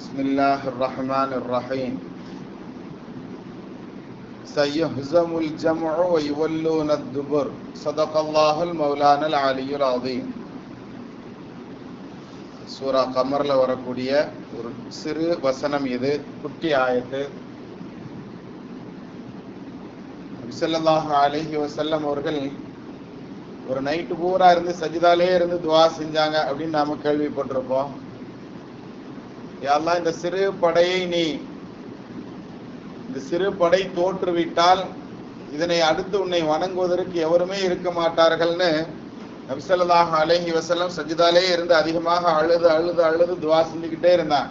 بسم الله الرحمن الرحيم سيهزم الجمع ويولون الدبر صدق الله المولانا العلي العظيم. சூரா கமர்ல வரக்கூடிய ஒரு சிறு வசனம் இது, குட்டி ஆயத்து. ஸல்லல்லாஹு அலைஹி வஸல்லம் அவர்கள் ஒரு நைட்டு பூரா இருந்து சஜிதாலே இருந்து துவா செஞ்சாங்க அப்படின்னு நாம கேள்விப்பட்டிருப்போம். யா அல்லாஹ், இந்த சிறு படை தோற்றுவிட்டால் இதனை அடுத்து உன்னை வணங்குவதற்கு எவருமே இருக்க மாட்டார்கள்னு நபி ஸல்லல்லாஹு அலைஹி வஸல்லம் சஜிதாலே இருந்து அதிகமாக அழுது அழுது அழுது துவா செஞ்சுக்கிட்டே இருந்தாங்க.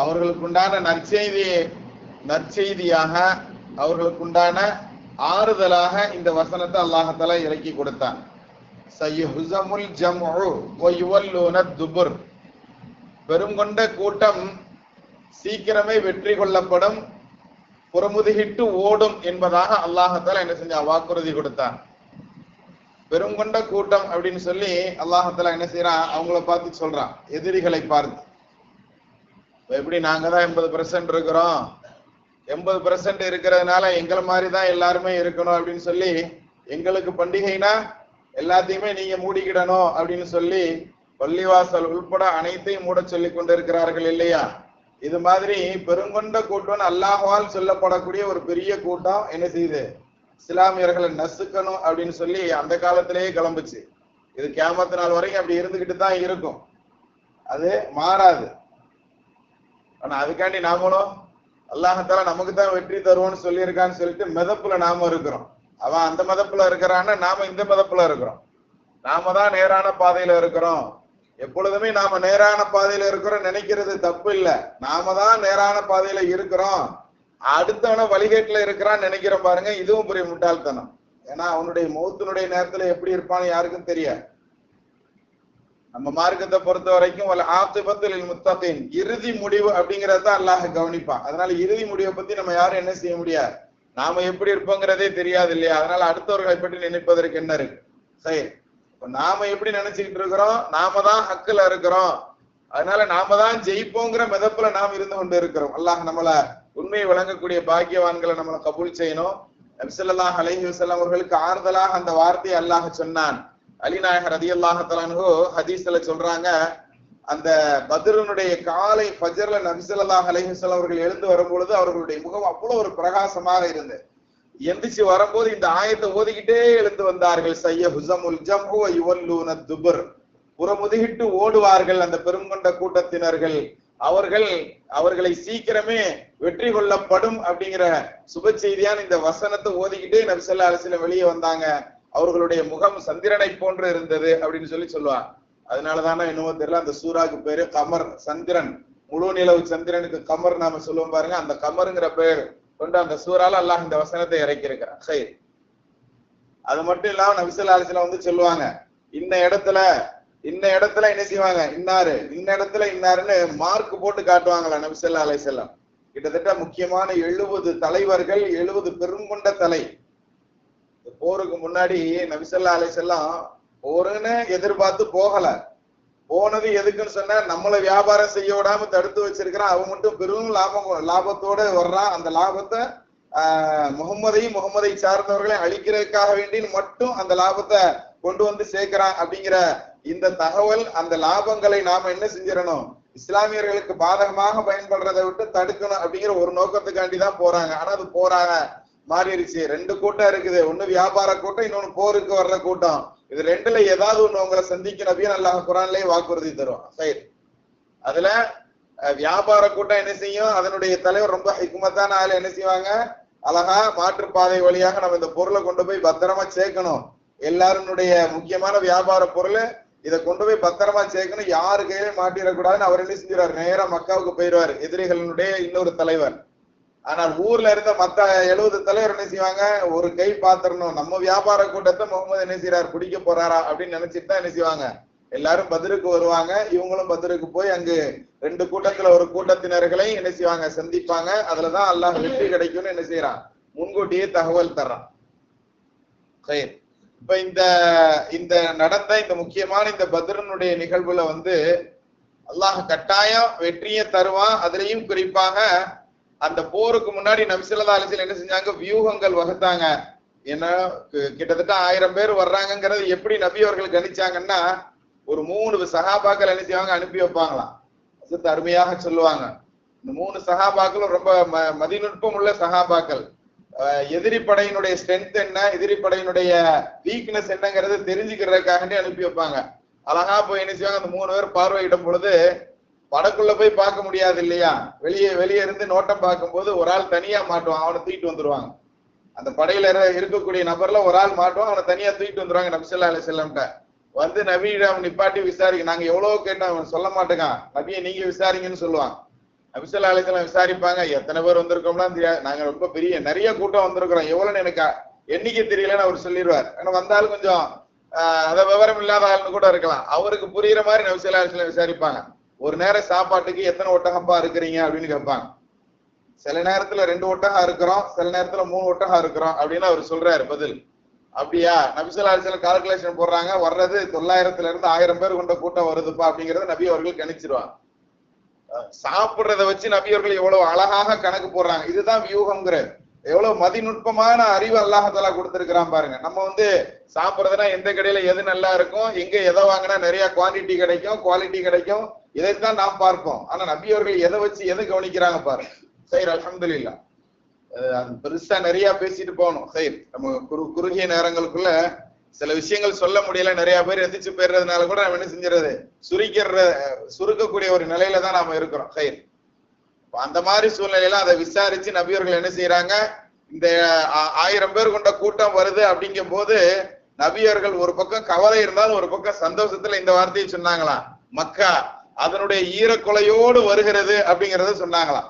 அவர்களுக்குண்டான நற்செய்தியாக அவர்களுக்குண்டான ஆறுதலாக இந்த வசனத்தை அல்லாஹ் தஆலா இறக்கி கொடுத்தான். சய்யுஹ்ஸமுல் ஜம்உ வ யுவல்லூன துபுர், பெருங்கொண்ட கூட்டம் சீக்கிரமே வெற்றி கொள்ளப்படும், புறமுதுகிட்டு ஓடும் என்பதாக அல்லாஹ் தஆலா என்ன செஞ்சான், வாக்குறுதி கொடுத்தான். பெருங்கொண்ட கூட்டம் அப்படின்னு சொல்லி அல்லாஹ் தஆலா என்ன செய்யறான், அவங்கள பார்த்து சொல்றான், எதிரிகளை பார்த்து. எப்படி நாங்க தான் 80% இருக்கிறோம், 80% இருக்கிறதுனால எங்களை மாதிரி தான் எல்லாருமே இருக்கணும் அப்படின்னு சொல்லி, எங்களுக்கு பண்டிகைனா எல்லாத்தையுமே நீங்க மூடிக்கிடணும் அப்படின்னு சொல்லி பள்ளிவாசல் உள்பட அனைத்தையும் மூட சொல்லி கொண்டிருக்கிறார்கள் இல்லையா? இது மாதிரி பெருங்கொண்ட கூட்டம் அல்லாஹ்வால் சொல்லப்படக்கூடிய ஒரு பெரிய கூட்டம் என்ன செய்யுது, இஸ்லாமியர்களை நசுக்கணும் அப்படின்னு சொல்லி அந்த காலத்திலேயே கிளம்புச்சு. இது கியாமத் நாள் வரைக்கும் அப்படி இருந்துகிட்டு தான் இருக்கும், அது மாறாது. ஆனா அதுக்காண்டி நாமளும் அல்லாஹ் தஆலா நமக்கு தான் வெற்றி தருவோம்னு சொல்லியிருக்கான்னு சொல்லிட்டு மிதப்புல நாம இருக்கிறோம். அவன் அந்த மதப்புல இருக்கிறான்னா நாம இந்த மதப்புல இருக்கிறோம். நாம தான் நேரான பாதையில இருக்கிறோம். எப்பொழுதுமே நாம நேரான பாதையில இருக்கிறோம் நினைக்கிறது தப்பு இல்லை. நாம தான் நேரான பாதையில இருக்கிறோம், அடுத்தவன வழிகேட்டுல இருக்கிறான்னு நினைக்கிறோம் பாருங்க, இதுவும் பெரிய முட்டாள்தனம். ஏன்னா அவனுடைய மௌத்தினுடைய நேரத்துல எப்படி இருப்பான்னு யாருக்கும் தெரியாது. நம்ம மார்க்கத்தை பொறுத்த வரைக்கும் ஆகிபத்துல் முத்தகீன், இறுதி முடிவு அப்படிங்கறத அல்லாஹ் கவனிப்பான். அதனால இறுதி முடிவை பத்தி நம்ம யாரும் என்ன செய்ய முடியாது, நாம எப்படி இருப்போங்கிறதே தெரியாது இல்லையா? அதனால அடுத்தவர்களை பற்றி நினைப்பதற்கு என்ன இருக்கு? சரி, நாம எப்படி நினைச்சுக்கிட்டு இருக்கிறோம், நாம தான் ஹக்குல இருக்கிறோம், அதனால நாம தான் ஜெயிப்போங்கிற மிதப்புல நாம் இருந்து கொண்டு இருக்கிறோம். அல்லாஹ் நம்மள உண்மையை வழங்கக்கூடிய பாக்கியவான்களை நம்மளை கபூல் செய்யணும். நபி ஸல்லல்லாஹு அலைஹி வஸல்லம் அவர்களுக்கு ஆறுதலாக அந்த வார்த்தையை அல்லாஹ் சொன்னான். அலி நாயகர் ரலியல்லாஹு தஆலா அன்ஹு ஹதீஸ்ல சொல்றாங்க, அந்த பத்ருனுடைய காலை ஃபஜ்ர்ல நபி ஸல்லல்லாஹு அலைஹி வஸல்லம் அவர்கள் எழுந்து வரும்பொழுது அவர்களுடைய முகம் அவ்வளவு ஒரு பிரகாசமாக இருந்தது. எந்திரிச்சு வரும்போது இந்த ஆயத்தை ஓதிக்கிட்டே எழுந்து வந்தார்கள். சய்யுஹ்ஸமுல் ஜம்உ வ யுவல்லூன துபுர், புறமுதுகிட்டு ஓடுவார்கள் அந்த பெருங்கொண்ட கூட்டத்தினர்கள், அவர்களை சீக்கிரமே வெற்றி கொள்ளப்படும் அப்படிங்கிற சுப செய்தியான இந்த வசனத்தை ஓதிக்கிட்டே நபி ஸல்லல்லாஹு அலைஹி வஸல்லம் வெளியே வந்தாங்க. அவர்களுடைய முகம் சந்திரனை போன்று இருந்தது அப்படின்னு சொல்லுவாங்க. அதனாலதானே என்னவோ தெரியல அந்த சூராக்கு பேரு கமர், சந்திரன், முழு நிலவு சந்திரனுக்கு கமர் நாம சொல்லுவோம் பாருங்க, அந்த கமருங்கிற பேர் கொண்டு அந்த சூறால அல்லாஹ் இந்த வசனத்தை இறக்கி இருக்கிறான். சரி, அது மட்டும் இல்லாம நபி ஸல்லல்லாஹு அலைஹி வஸல்லம் வந்து சொல்லுவாங்க, இந்த இடத்துல என்ன செய்வாங்க, இன்னாரு இந்த இடத்துல இன்னாருன்னு மார்க் போட்டு காட்டுவாங்களா நபி ஸல்லல்லாஹு அலைஹி வஸல்லம். கிட்டத்தட்ட முக்கியமான 70 தலைவர்கள், 70 பெருங்கொண்ட தலை. போருக்கு முன்னாடி நபி ஸல்லல்லாஹு அலைஹி வஸல்லம் போருன்னு எதிர்பார்த்து போகல. போனது எதுக்குன்னு சொன்னா, நம்மளை வியாபாரம் செய்ய விடாம தடுத்து வச்சிருக்கிறான், அவன் மட்டும் பெரும் லாபத்தோட வர்றான். அந்த லாபத்தை முகமதை சார்ந்தவர்களை அழிக்கிறதுக்காக வேண்டி மட்டும் அந்த லாபத்தை கொண்டு வந்து சேர்க்கிறான் அப்படிங்கிற இந்த தகவல், அந்த லாபங்களை நாம என்ன செஞ்சிடணும், இஸ்லாமியர்களுக்கு பாதகமாக பயன்படுறதை விட்டு தடுக்கணும் அப்படிங்கிற ஒரு நோக்கத்துக்காண்டி தான் போறாங்க. ஆனா அது போறாங்க மாறிடுச்சு. 2 கூட்டம் இருக்குது, ஒண்ணு வியாபார கூட்டம், இன்னொன்னு போருக்கு வர்ற கூட்டம். இது 2ல ஏதாவது ஒண்ணு உங்களை சந்திக்க நபின்னு அல்லாஹ் குர்ஆன்லயே வாக்குறுதி தரும். சரி, அதுல வியாபார கூட்டம் என்ன செய்யும், அதனுடைய தலைவர் ரொம்ப ஹிக்மத்தான ஆளு என்ன செய்வாங்க, அழகா மாற்றுப்பாதை வழியாக நம்ம இந்த பொருளை கொண்டு போய் பத்திரமா சேர்க்கணும், எல்லாருடைய முக்கியமான வியாபார பொருள் இதை கொண்டு போய் பத்திரமா சேர்க்கணும், யாரு கையில மாட்டிடக்கூடாதுன்னு அவர் என்ன செஞ்சிருவாரு, நேரா மக்காவுக்கு போயிடுவாரு, எதிரிகளுடைய இன்னொரு தலைவர். ஆனால் ஊர்ல இருந்த மத்த 70 தலைவர் என்ன செய்வாங்க, ஒரு கை பாத்திரணும், நம்ம வியாபார கூட்டத்தை முகமது என்ன செய்யறாரு, பிடிக்க போறாரா அப்படின்னு நினைச்சிட்டு தான் என்ன செய்வாங்க, எல்லாரும் பத்ருக்கு வருவாங்க. இவங்களும் பத்ருக்கு போய் அங்கு 2 கூட்டத்துல ஒரு கூட்டத்தினர்களை என்ன செய்வாங்க, சந்திப்பாங்க. அதுலதான் அல்லாஹ் வெற்றி கிடைக்கும்னு என்ன செய்யறான், முன்கூட்டியே தகவல் தர்றான். சரி, இப்ப இந்த நடந்த இந்த முக்கியமான இந்த பத்ரனுடைய நிகழ்வுல வந்து அல்லாஹ் கட்டாயம் வெற்றியை தருவான். அதுலயும் குறிப்பாக அந்த போருக்கு முன்னாடி நபி ஸல்லல்லாஹு அலைஹி வஸல்லம் என்ன செஞ்சாங்க, வியூகங்கள் வகுத்தாங்க. ஏன்னா கிட்டத்தட்ட 1000 பேர் வர்றாங்கிறது எப்படி நபி அவர்கள் கணிச்சாங்கன்னா, ஒரு 3 சஹாபாக்கள் என்ன செய்வாங்க, அனுப்பி வைப்பாங்களாம். அது அருமையாக சொல்லுவாங்க. இந்த 3 சஹாபாக்களும் ரொம்ப மதிநுட்பம் உள்ள சஹாபாக்கள். எதிரி படையினுடைய ஸ்ட்ரென்த் என்ன, எதிரி படையினுடைய வீக்னஸ் என்னங்கிறது தெரிஞ்சுக்கிறதுக்காக அனுப்பி வைப்பாங்க. அழகா போய் என்ன செய்வாங்க, அந்த 3 பேர் பார்வையிடும் பொழுது படக்குள்ள போய் பார்க்க முடியாது இல்லையா, வெளியே இருந்து நோட்டம் பார்க்கும் போது ஒரு ஆள் தனியா மாட்டுவான், அவனை தூக்கிட்டு வந்துருவாங்க. அந்த படையில இருக்கக்கூடிய நபர்ல ஒரு ஆள் மாட்டுவான், அவனை தனியா தூக்கிட்டு வந்துருவாங்க நபி ஸல்லல்லாஹு அலைஹி வஸல்லம். வந்து நபியிடம் நிப்பாட்டி விசாரிக்க, நாங்க எவ்வளவு கேட்டோம் அவன் சொல்ல மாட்டேங்கான், நபியை நீங்க விசாரிங்கன்னு சொல்லுவாங்க. நபி ஸல்லல்லாஹு அலைஹி வஸல்லம் விசாரிப்பாங்க, எத்தனை பேர் வந்திருக்கோம்லாம் தெரியாது, நாங்க ரொம்ப பெரிய நிறைய கூட்டம் வந்திருக்கிறோம், எவ்வளவுன்னு எனக்கு எண்ணிக்கை தெரியலன்னு அவர் சொல்லிடுவார். ஆனா வந்தாலும் கொஞ்சம் அத விவரம் இல்லாத ஆளுன்னு கூட இருக்கலாம், அவருக்கு புரியுற மாதிரி நபி ஸல்லல்லாஹு அலைஹி வஸல்லம் விசாரிப்பாங்க. ஒரு நேரம் சாப்பாட்டுக்கு எத்தனை ஒட்டகப்பா இருக்கிறீங்க அப்படின்னு கேட்பாங்க. சில நேரத்துல 2 ஒட்டகம் இருக்கிறோம், சில நேரத்துல 3 ஒட்டகம் இருக்கிறோம் அப்படின்னு அவர் சொல்றாரு பதில். அப்படியா, நபி ஸல்லல்லாஹு அலைஹி வஸல்லம் கால்குலேஷன் போடுறாங்க, வர்றது 900 இருந்து 1000 பேர் கொண்ட கூட்டம் வருதுப்பா அப்படிங்கறத நபி அவர்கள் கணிச்சிருவாங்க. சாப்பிடுறத வச்சு நபி அவர்கள் எவ்வளவு அழகாக கணக்கு போடுறாங்க. இதுதான் வியூகம்ங்கிறது. எவ்வளவு மதிநுட்பமான அறிவு அல்லாஹ் தஆலா கொடுத்திருக்கிறான் பாருங்க. நம்ம வந்து சாப்பிடுறதுனா எந்த கடையில எது நல்லா இருக்கும், எங்க எதை வாங்கினா நிறைய குவான்டிட்டி கிடைக்கும், குவாலிட்டி கிடைக்கும், இதைத்தான் நாம் பார்ப்போம். ஆனா நபி அவர்கள் எதை வச்சு எதை கவனிக்கிறாங்க பாருங்க. சரி, அல்ஹம்துலில்லாஹ். அது பெருசா நிறைய பேசிட்டு போகணும். சரி, நம்ம குறுகிய நேரங்களுக்குள்ள சில விஷயங்கள் சொல்ல முடியல, நிறைய பேர் எந்திரிச்சு போயிடுறதுனால கூட நம்ம என்ன செஞ்சிடறது, சுருக்கக்கூடிய ஒரு நிலையில தான் நாம இருக்கிறோம். சரி, அந்த மாதிரி சூழ்நிலையில அதை விசாரிச்சு நபியவர்கள் என்ன செய்யறாங்க, இந்த 1000 பேர் கொண்ட கூட்டம் வருது அப்படிங்கும் போது நபியர்கள் ஒரு பக்கம் கவலை இருந்தாலும் ஒரு பக்கம் சந்தோஷத்துல இந்த வார்த்தையை சொன்னாங்களாம், மக்கா அதனுடைய ஈரக்கொலையோடு வருகிறது அப்படிங்கறத சொன்னாங்களாம்.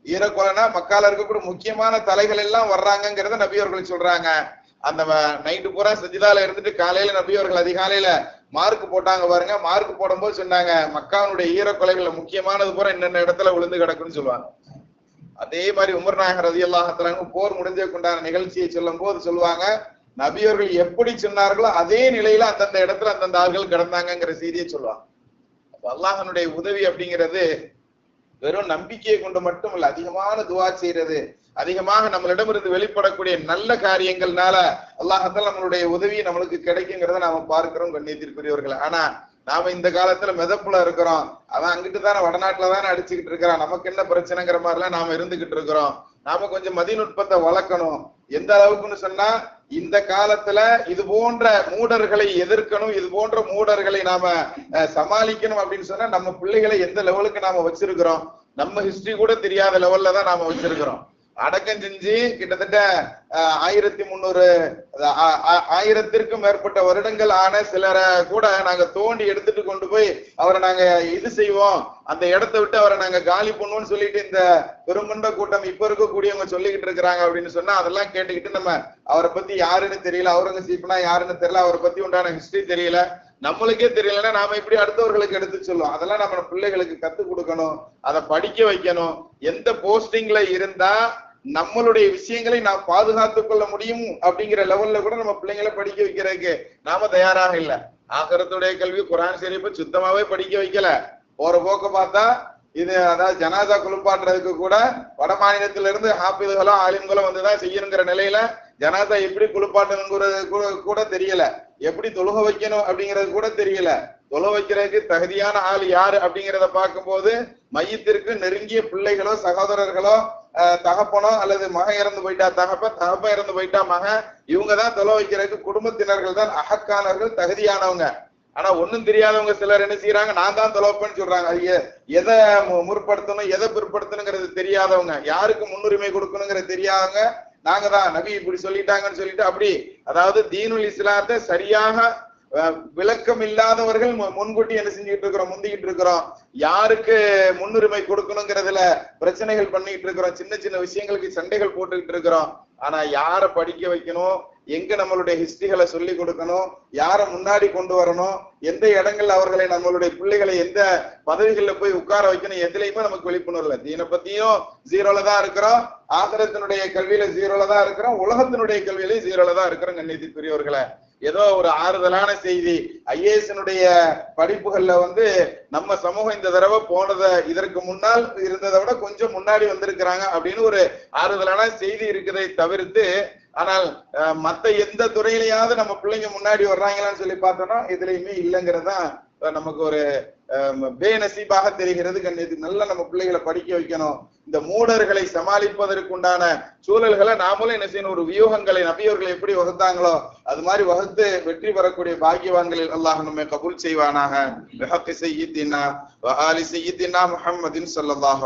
ஈரக்கொலைனா மக்கால இருக்கக்கூடிய முக்கியமான தலைகள் எல்லாம் வர்றாங்கிறத நபியவர்கள் சொல்றாங்க. அந்த நைட்டு பூரா சஜிதால இருந்துட்டு காலையில நபியவர்கள் அதிகாலையில மார்க் போட்டாங்க பாருங்க. மார்க் போடும்போது சொன்னாங்க, மக்காவுடைய ஈரக்கொலைகள்ல முக்கியமானது பூரா என்னென்ன இடத்துல விழுந்து கிடக்குன்னு சொல்லுவாங்க. அதே மாதிரி உமர் நாயகம் ரலியல்லாஹு தஆலா போர் முடிஞ்சதுக்குண்டான நிகழ்ச்சியை சொல்லும் போது சொல்லுவாங்க, நபியவர்கள் எப்படி சொன்னார்களோ அதே நிலையில அந்தந்த இடத்துல அந்தந்த ஆள்கள் கிடந்தாங்கிற செய்தியை சொல்லுவாங்க. அல்லாஹ்வுடைய உதவி அப்படிங்கிறது வெறும் நம்பிக்கையை கொண்டு மட்டும் இல்ல, அதிகமான துஆ செய்யறது, அதிகமாக நம்மளிடமிருந்து வெளிப்படக்கூடிய நல்ல காரியங்கள்னால அல்லாஹ்தால நம்மளுடைய உதவி நம்மளுக்கு கிடைக்குங்கிறத நாம பார்க்கிறோம் கண்ணியத்திற்குரியவர்கள். ஆனா நாம இந்த காலத்துல மிதப்புல இருக்கிறோம், அவன் அங்கிட்டு தானே வடநாட்டுல தானே அடிச்சுக்கிட்டு இருக்கிறான், நமக்கு என்ன பிரச்சனைங்கிற மாதிரிலாம் நாம இருந்துகிட்டு இருக்கிறோம். நாம கொஞ்சம் மதிநுட்பத்தை வளர்க்கணும். எந்த அளவுக்குன்னு சொன்னா, இந்த காலத்துல இது போன்ற மூடர்களை எதிர்க்கணும், இது போன்ற மூடர்களை நாம சமாளிக்கணும் அப்படின்னு சொன்னா நம்ம பிள்ளைகளை எந்த லெவலுக்கு நாம வச்சிருக்கிறோம், நம்ம ஹிஸ்டரி கூட தெரியாத லெவல்ல தான் நாம வச்சிருக்கிறோம். அடக்கம் செஞ்சு கிட்டத்தட்ட 1300 1000த்திற்கும் மேற்பட்ட வருடங்கள் ஆன சிலரை கூட நாங்க தோண்டி எடுத்துட்டு கொண்டு போய் அவரை நாங்க இது செய்வோம், அந்த இடத்தை விட்டு அவரை நாங்க காலி பண்ணுவோம்னு சொல்லிட்டு இந்த பெருமண்ட கூட்டம் இப்ப இருக்கக்கூடியவங்க சொல்லிக்கிட்டு இருக்கிறாங்க அப்படின்னு சொன்னா, அதெல்லாம் கேட்டுக்கிட்டு நம்ம அவரை பத்தி யாருன்னு தெரியல, அவுரங்கசீப்னா யாருன்னு தெரியல, அவரை பத்தி உண்டான ஹிஸ்டரி தெரியல, நம்மளுக்கே தெரியலன்னா நாம இப்படி அடுத்தவர்களுக்கு எடுத்து சொல்லுவோம். அதெல்லாம் நம்ம பிள்ளைகளுக்கு கத்துக் கொடுக்கணும், அதை படிக்க வைக்கணும். எந்த போஸ்டிங்ல இருந்தா நம்மளுடைய விஷயங்களை நாம் பாதுகாத்துக் கொள்ள முடியும் அப்படிங்கிற லெவல்ல கூட நம்ம பிள்ளைங்களை படிக்க வைக்கிறதுக்கு நாம தயாராக இல்ல. ஆகரத்துடைய கல்வி குர்ஆன் ஷரீஃபை சுத்தமாவே படிக்க வைக்கல. போற போக்க பார்த்தா இது அதாவது ஜனாதா குளிப்பாட்டுறதுக்கு கூட வட மாநிலத்தில இருந்து ஹாஃபிதுகளோ ஆலிம்களோ வந்துதான் செய்யணுங்கிற நிலையில ஜனாதா எப்படி குளிப்பாட்டணுங்கிறது கூட தெரியல, எப்படி தொழுக வைக்கணும் அப்படிங்கிறது கூட தெரியல. தொழுக வைக்கிறதுக்கு தகுதியான ஆள் யாரு அப்படிங்கிறத பார்க்கும்போது மையத்திற்கு நெருங்கிய பிள்ளைகளோ சகோதரர்களோ தகப்பனோ அல்லது மகன் இறந்து போயிட்டா தகப்பன் இறந்து போயிட்டா மகன், இவங்கதான் தொலை வைக்கிறதுக்கு குடும்பத்தினர்கள் தான் அகக்கானர்கள், தகுதியானவங்க. ஆனா ஒண்ணும் தெரியாதவங்க சிலர் என்ன செய்யறாங்க, நான் தான் தொலைப்பேன்னு சொல்றாங்க. எதை முற்படுத்தணும் எதை பிற்படுத்தணுங்கிறது தெரியாதவங்க, யாருக்கு முன்னுரிமை கொடுக்கணுங்கிறது தெரியாதவங்க, நாங்க தான் நபி இப்படி சொல்லிட்டாங்கன்னு சொல்லிட்டு அப்படி, அதாவது தீனுல் இஸ்லாத்தை சரியாக விளக்கம் இல்லாதவர்கள் முன்கூட்டி என்ன செஞ்சுட்டு இருக்கிறோம், முந்திக்கிட்டு இருக்கிறோம். யாருக்கு முன்னுரிமை கொடுக்கணுங்கிறதுல பிரச்சனைகள் பண்ணிட்டு இருக்கிறோம், சின்ன சின்ன விஷயங்களுக்கு சண்டைகள் போட்டுக்கிட்டு இருக்கிறோம். ஆனா யார படிக்க வைக்கணும், எங்க நம்மளுடைய ஹிஸ்டரிகளை சொல்லி கொடுக்கணும், யார முன்னாடி கொண்டு வரணும், எந்த இடங்கள்ல அவர்களை நம்மளுடைய பிள்ளைகளை எந்த பதவிகள்ல போய் உட்கார வைக்கணும், எதுலையுமே நமக்கு விழிப்புணர்வு இல்லை. தீனை பத்தியும் ஜீரோல தான் இருக்கிறோம், ஆகிரத்தினுடைய கல்வியில ஜீரோல தான் இருக்கிறோம், உலகத்தினுடைய கல்வியிலையும் ஜீரோல தான் இருக்கிறோம். கண்ணியத்திற்குரியவர்களை, ஏதோ ஒரு ஆறுதலான செய்தி. ஐஏஎஸ்னுடைய படிப்புகள்ல நம்ம சமூகம் இந்த தடவை இதற்கு முன்னால் இருந்ததை விட கொஞ்சம் முன்னாடி வந்திருக்கிறாங்க அப்படின்னு ஒரு ஆறுதலான செய்தி இருக்கிறதை தவிர்த்து, ஆனால் மத்த எந்த துறையிலையாவது நம்ம பிள்ளைங்க முன்னாடி வர்றாங்களான்னு சொல்லி பார்த்தோம்னா எதுலையுமே இல்லைங்கிறதான் நமக்கு ஒரு பேநசீபாக தெரிகிறது. நல்லா நம்ம பிள்ளைகளை படிக்க வைக்கணும். இந்த மூடர்களை சமாளிப்பதற்குண்டான சூழல்களை நாமளும் என்ன செய்யணும், ஒரு வியூகங்களை நபியவர்கள் எப்படி வகுத்தாங்களோ அது மாதிரி வகுத்து வெற்றி பெறக்கூடிய பாக்கியவான்களில் அல்லாஹ் நம்மை கபூல் செய்வானாக. பிஹக்கி சய்யிதினா வ ஆலி சய்யிதினா முஹம்மதின் ஸல்லல்லாஹு